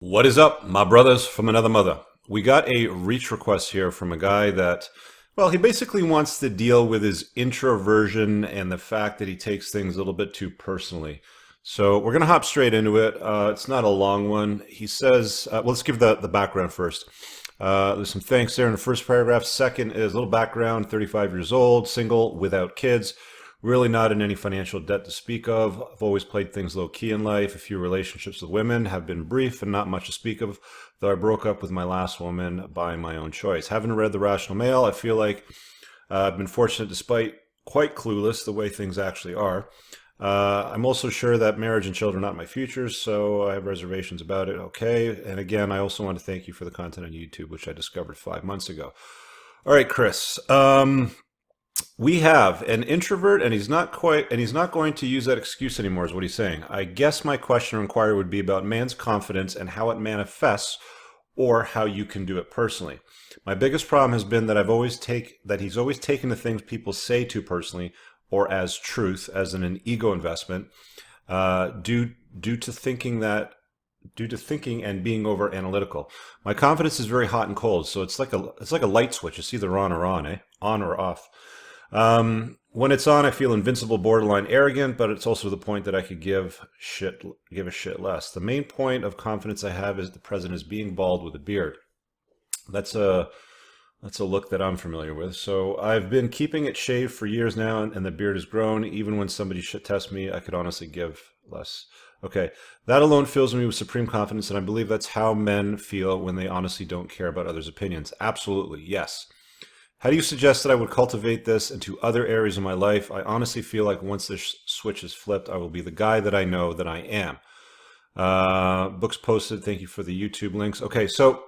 What is up, my brothers from another mother? We got a reach request here from a guy that, well, he basically wants to deal with his introversion and the fact that he takes things a little bit too personally. So we're going to hop straight into it. It's not a long one. He says, well, let's give the background first. There's some thanks there in the first paragraph. Second is a little background, 35 years old, single, without kids. Really not in any financial debt to speak of. I've always played things low key in life. A few relationships with women have been brief and not much to speak of, though I broke up with my last woman by my own choice. Haven't read The Rational Male. I feel like I've been fortunate despite quite clueless the way things actually are. I'm also sure that marriage and children are not my futures, so I have reservations about it. Okay. And again, I also want to thank you for the content on YouTube, which I discovered 5 months ago. All right, Chris. We have an introvert, and he's not going to use that excuse anymore, is what he's saying. I guess my question or inquiry would be about man's confidence and how it manifests, or how you can do it personally. My biggest problem has been that he's always taken the things people say too personally, or as truth, as in an ego investment, due to thinking and being over analytical. My confidence is very hot and cold, so it's like a light switch. It's either on or on, on or off. When it's on, I feel invincible, borderline arrogant, but it's also the point that I could give a shit less. The main point of confidence I have is the president is being bald with a beard. That's a look that I'm familiar with. So I've been keeping it shaved for years now, and the beard has grown. Even when somebody should test me, I could honestly give less. Okay, that alone fills me with supreme confidence, and I believe that's how men feel when they honestly don't care about others' opinions. Absolutely, yes. How do you suggest that I would cultivate this into other areas of my life? I honestly feel like once this switch is flipped, I will be the guy that I know that I am. Books posted. Thank you for the YouTube links. Okay, so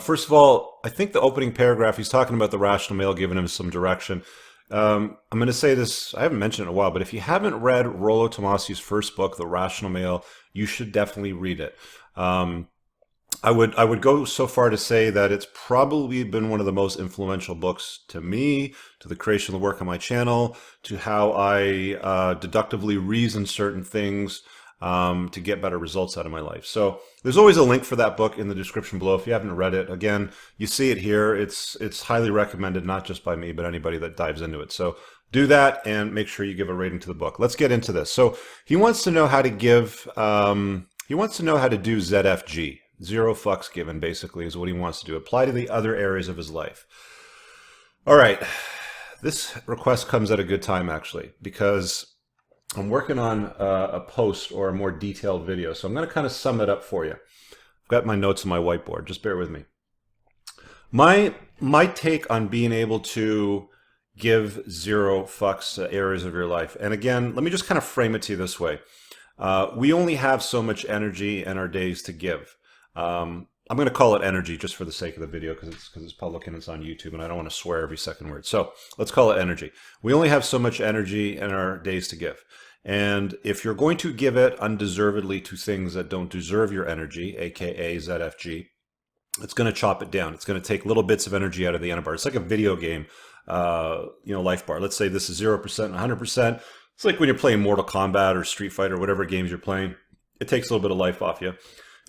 first of all, I think the opening paragraph, he's talking about the rational male, giving him some direction. I'm going to say this, I haven't mentioned it in a while, but if you haven't read Rollo Tomasi's first book, The Rational Male, you should definitely read it. I would go so far to say that it's probably been one of the most influential books to me, to the creation of the work on my channel, to how I deductively reason certain things to get better results out of my life. So there's always a link for that book in the description below if you haven't read it. Again, you see it here. It's highly recommended, not just by me, but anybody that dives into it. So do that and make sure you give a rating to the book. Let's get into this. So he wants to know how to give, he wants to know how to do ZFG. Zero fucks given, basically, is what he wants to do. Apply to the other areas of his life. All right. This request comes at a good time, actually, because I'm working on a post or a more detailed video. So I'm going to kind of sum it up for you. I've got my notes on my whiteboard. Just bear with me. My take on being able to give zero fucks to areas of your life. And again, let me just kind of frame it to you this way. We only have so much energy in our days to give. I'm going to call it energy just for the sake of the video because it's public and it's on YouTube and I don't want to swear every second word. So let's call it energy. We only have so much energy in our days to give. And if you're going to give it undeservedly to things that don't deserve your energy, aka ZFG, it's going to chop it down. It's going to take little bits of energy out of the end bar. It's like a video game, life bar. Let's say this is 0% and 100%. It's like when you're playing Mortal Kombat or Street Fighter, whatever games you're playing. It takes a little bit of life off you.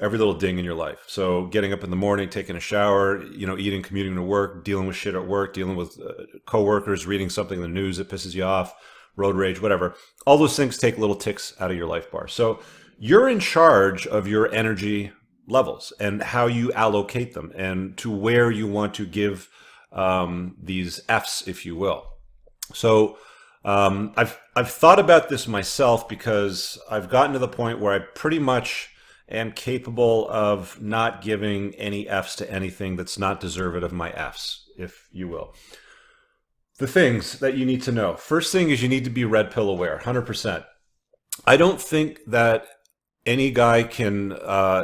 Every little ding in your life. So getting up in the morning, taking a shower, eating, commuting to work, dealing with shit at work, dealing with coworkers, reading something in the news that pisses you off, road rage, whatever. All those things take little ticks out of your life bar. So you're in charge of your energy levels and how you allocate them and to where you want to give these Fs, if you will. So I've thought about this myself because I've gotten to the point where I pretty much am capable of not giving any Fs to anything that's not deserved of my Fs, if you will. The things that you need to know. First thing is you need to be red pill aware, 100%. I don't think that any guy can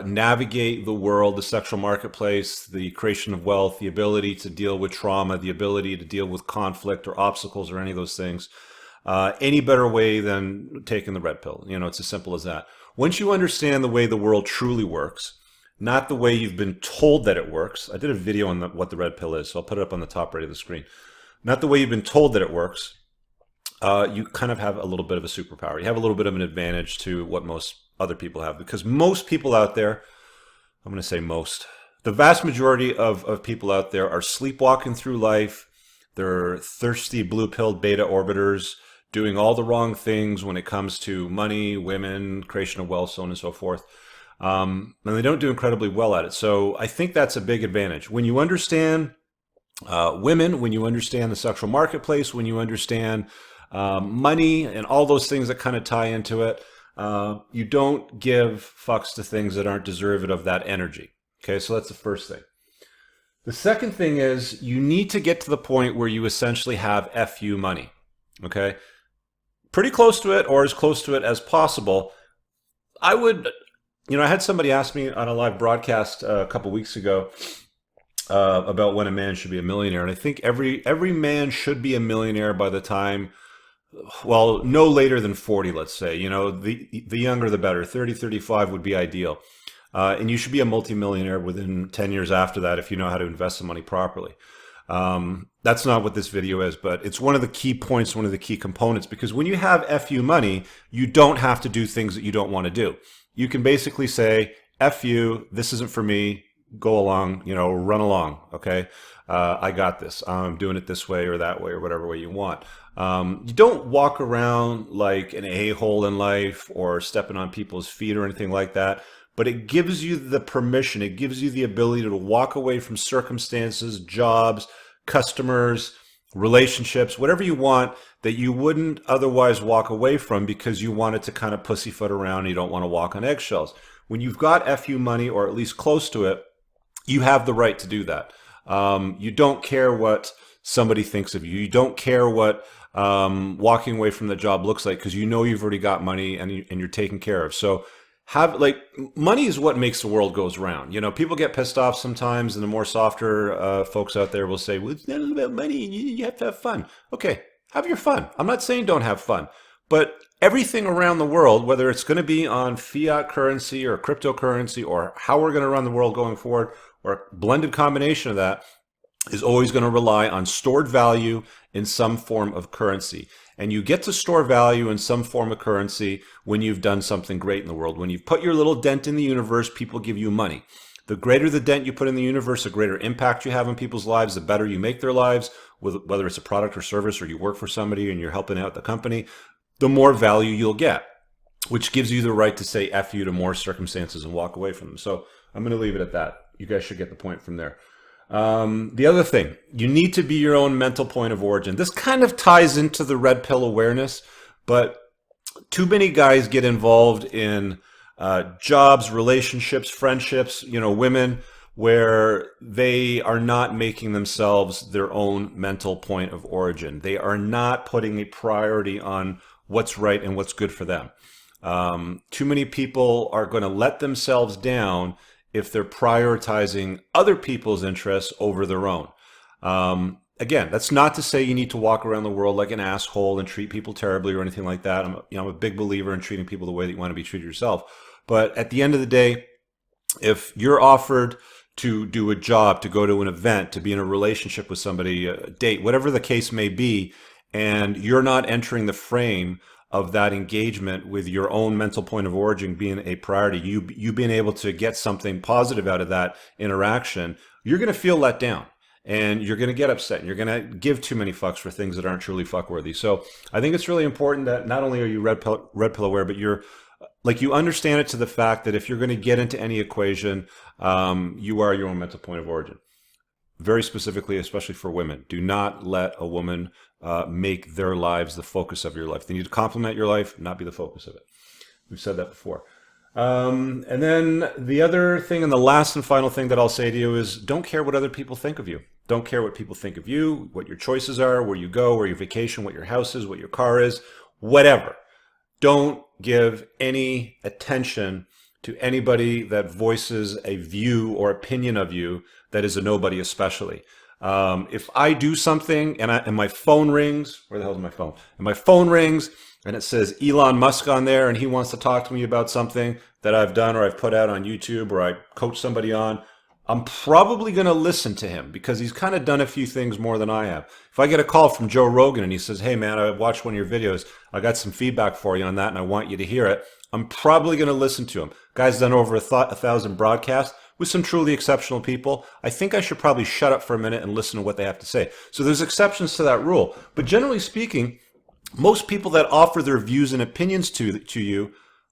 navigate the world, the sexual marketplace, the creation of wealth, the ability to deal with trauma, the ability to deal with conflict or obstacles or any of those things, any better way than taking the red pill. It's as simple as that. Once you understand the way the world truly works, not the way you've been told that it works. I did a video on what the red pill is, so I'll put it up on the top right of the screen. Not the way you've been told that it works. You kind of have a little bit of a superpower. You have a little bit of an advantage to what most other people have, because most people out there I'm going to say most. The vast majority of people out there are sleepwalking through life. They're thirsty, blue-pilled beta orbiters doing all the wrong things when it comes to money, women, creation of wealth, so on and so forth. And they don't do incredibly well at it. So I think that's a big advantage. When you understand women, when you understand the sexual marketplace, when you understand money and all those things that kind of tie into it, you don't give fucks to things that aren't deserving of that energy. Okay, so that's the first thing. The second thing is you need to get to the point where you essentially have FU money. Okay, pretty close to it or as close to it as possible. I would, I had somebody ask me on a live broadcast a couple weeks ago about when a man should be a millionaire. And I think every man should be a millionaire by the time, well, no later than 40, let's say. The younger the better. 30, 35 would be ideal. And you should be a multimillionaire within 10 years after that if you know how to invest the money properly. That's not what this video is, but it's one of the key points, one of the key components, because when you have FU money, you don't have to do things that you don't want to do. You can basically say, F you, this isn't for me, go along, run along, okay? I got this. I'm doing it this way or that way or whatever way you want. You don't walk around like an a-hole in life or stepping on people's feet or anything like that. But it gives you the permission, it gives you the ability to walk away from circumstances, jobs, customers, relationships, whatever you want that you wouldn't otherwise walk away from because you wanted to kind of pussyfoot around and you don't want to walk on eggshells. When you've got FU money, or at least close to it, you have the right to do that. You don't care what somebody thinks of you. You don't care what walking away from the job looks like because you know you've already got money and you're taken care of. So money is what makes the world goes round. People get pissed off sometimes, and the more softer folks out there will say, well, it's not about money. You have to have fun. Okay, have your fun. I'm not saying don't have fun, but everything around the world, whether it's going to be on fiat currency or cryptocurrency or how we're going to run the world going forward or a blended combination of that, is always going to rely on stored value in some form of currency. And you get to store value in some form of currency when you've done something great in the world. When you've put your little dent in the universe, people give you money. The greater the dent you put in the universe, the greater impact you have on people's lives, the better you make their lives, whether it's a product or service or you work for somebody and you're helping out the company, the more value you'll get, which gives you the right to say F you to more circumstances and walk away from them. So I'm going to leave it at that. You guys should get the point from there. The other thing, you need to be your own mental point of origin. This kind of ties into the red pill awareness, but too many guys get involved in jobs, relationships, friendships, women, where they are not making themselves their own mental point of origin. They are not putting a priority on what's right and what's good for them. Too many people are going to let themselves down if they're prioritizing other people's interests over their own. Again, that's not to say you need to walk around the world like an asshole and treat people terribly or anything like that. I'm a big believer in treating people the way that you want to be treated yourself. But at the end of the day, if you're offered to do a job, to go to an event, to be in a relationship with somebody, a date, whatever the case may be, and you're not entering the frame of that engagement with your own mental point of origin being a priority, you being able to get something positive out of that interaction, you're going to feel let down and you're going to get upset and you're going to give too many fucks for things that aren't truly fuckworthy. So I think it's really important that not only are you red pill aware, but you understand it to the fact that if you're going to get into any equation, you are your own mental point of origin. Very specifically, especially for women, do not let a woman make their lives the focus of your life. They need to complement your life, not be the focus of it. We've said that before. And then the other thing and the last and final thing that I'll say to you is don't care what other people think of you. Don't care what people think of you, what your choices are, where you go, where your vacation, what your house is, what your car is, whatever. Don't give any attention to anybody that voices a view or opinion of you that is a nobody especially. If I do something and my phone rings, where the hell is my phone? And my phone rings and it says Elon Musk on there and he wants to talk to me about something that I've done or I've put out on YouTube or I coach somebody on, I'm probably going to listen to him because he's kind of done a few things more than I have. If I get a call from Joe Rogan and he says, hey man, I watched one of your videos, I got some feedback for you on that and I want you to hear it, I'm probably going to listen to him. Guy's done over 1,000 broadcasts, with some truly exceptional people, I think I should probably shut up for a minute and listen to what they have to say. So there's exceptions to that rule. But generally speaking, most people that offer their views and opinions to you,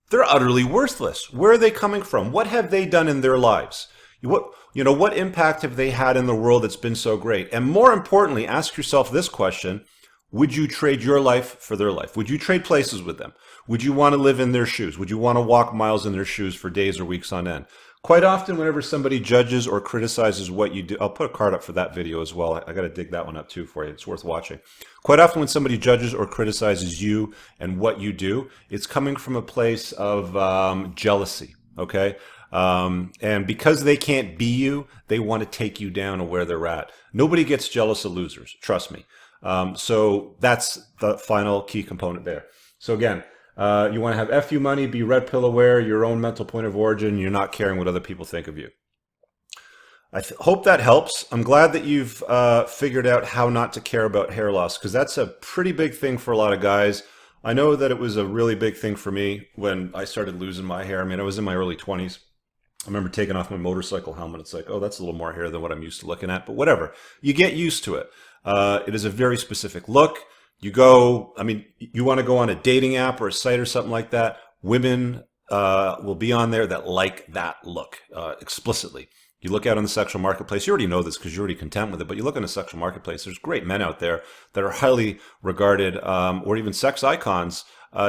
they're utterly worthless. Where are they coming from? What have they done in their lives? What impact have they had in the world that's been so great? And more importantly, ask yourself this question: would you trade your life for their life? Would you trade places with them? Would you want to live in their shoes? Would you want to walk miles in their shoes for days or weeks on end? Quite often, whenever somebody judges or criticizes what you do, I'll put a card up for that video as well. I got to dig that one up too for you. It's worth watching. Quite often when somebody judges or criticizes you and what you do, it's coming from a place of jealousy, okay? And because they can't be you, they want to take you down to where they're at. Nobody gets jealous of losers, trust me. So that's the final key component there. So again, you want to have FU money, be red pill aware, your own mental point of origin, you're not caring what other people think of you. I hope that helps. I'm glad that you've figured out how not to care about hair loss, because that's a pretty big thing for a lot of guys. I know that it was a really big thing for me when I started losing my hair. I mean, I was in my early 20s. I remember taking off my motorcycle helmet. It's like, oh, that's a little more hair than what I'm used to looking at, but whatever. You get used to it. It is a very specific look. You want to go on a dating app or a site or something like that. Women will be on there that like that look explicitly. You look out on the sexual marketplace, you already know this because you're already content with it, but you look in the sexual marketplace, there's great men out there that are highly regarded or even sex icons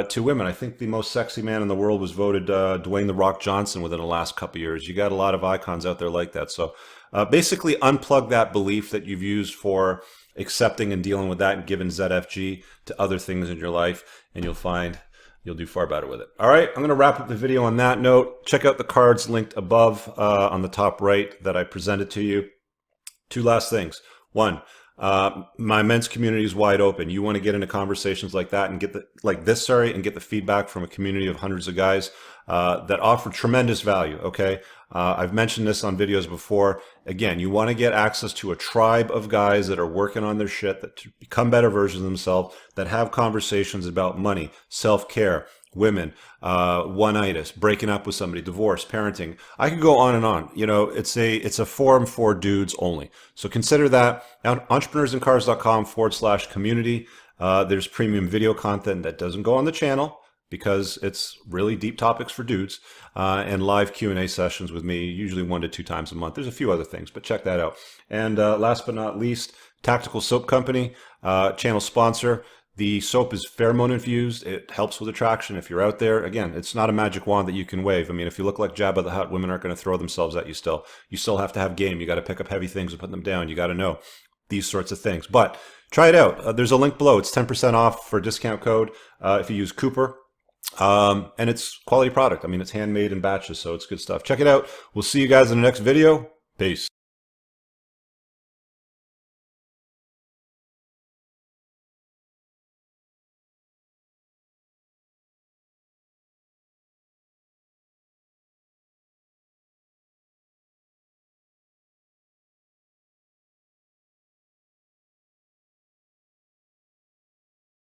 to women. I think the most sexy man in the world was voted Dwayne "The Rock" Johnson within the last couple of years. You got a lot of icons out there like that. So basically unplug that belief that you've used for accepting and dealing with that and giving ZFG to other things in your life, and you'll find you'll do far better with it. All right, I'm going to wrap up the video on that note. Check out the cards linked above on the top right that I presented to you. Two last things. One, my men's community is wide open. You want to get into conversations like that and get the feedback from a community of hundreds of guys that offer tremendous value. Okay, I've mentioned this on videos before. Again, you want to get access to a tribe of guys that are working on their shit, that to become better versions of themselves, that have conversations about money, self-care, women, one-itis, breaking up with somebody, divorce, parenting. I could go on and on. It's a forum for dudes only. So consider that. entrepreneursincars.com/community. There's premium video content that doesn't go on the channel because it's really deep topics for dudes, and live Q&A sessions with me, usually 1 to 2 times a month. There's a few other things, but check that out. And last but not least, Tactical Soap Company, channel sponsor. The soap is pheromone infused. It helps with attraction. If you're out there, again, it's not a magic wand that you can wave. I mean, if you look like Jabba the Hutt, women aren't going to throw themselves at you still. You still have to have game. You got to pick up heavy things and put them down. You got to know these sorts of things. But try it out. There's a link below. It's 10% off for a discount code if you use Cooper. And it's quality product. I mean, it's handmade in batches, so it's good stuff. Check it out. We'll see you guys in the next video. Peace.